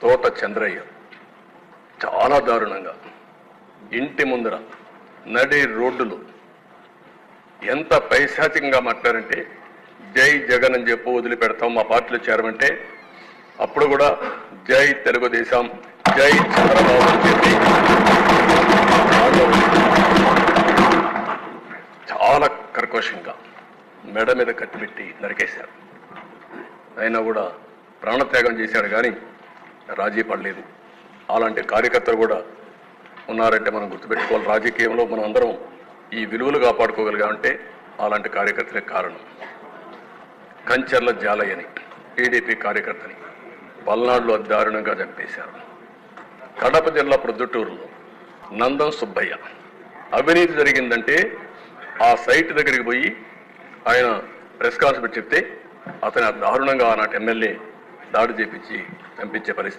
తోట చంద్రయ్య చాలా దారుణంగా ఇంటి ముందర నడి రోడ్డులో ఎంత పైశాచికంగా మాట్లాడారంటే జై జగన్ అని చెప్పి వదిలిపెడతాం మా పార్టీలో చేరమంటే అప్పుడు కూడా జై తెలుగుదేశం జై చంద్రబాబు అని చెప్పి చాలా కర్కశంగా మెడ మీద కత్తిపెట్టి నరికేశారు. అయినా కూడా ప్రాణత్యాగం చేశాడు కానీ రాజీ పడలేదు. అలాంటి కార్యకర్తలు కూడా ఉన్నారంటే మనం గుర్తుపెట్టుకోవాలి. రాజకీయంలో మనం అందరం ఈ విలువలు కాపాడుకోగలిగామంటే అలాంటి కార్యకర్తలే కారణం. కంచర్ల జాలయ్యని టీడీపీ కార్యకర్తని పల్నాడులో దారుణంగా చంపేశారు. కడప జిల్లా ప్రొద్దుటూరులో నందం సుబ్బయ్య అవినీతి జరిగిందంటే ఆ సైట్ దగ్గరికి పోయి ఆయన ప్రెస్ కాన్ఫరెన్స్ చెప్తే అతను దారుణంగా ఆనాటి ఎమ్మెల్యే దాడి చేపించి చంపించే పరిస్థితి.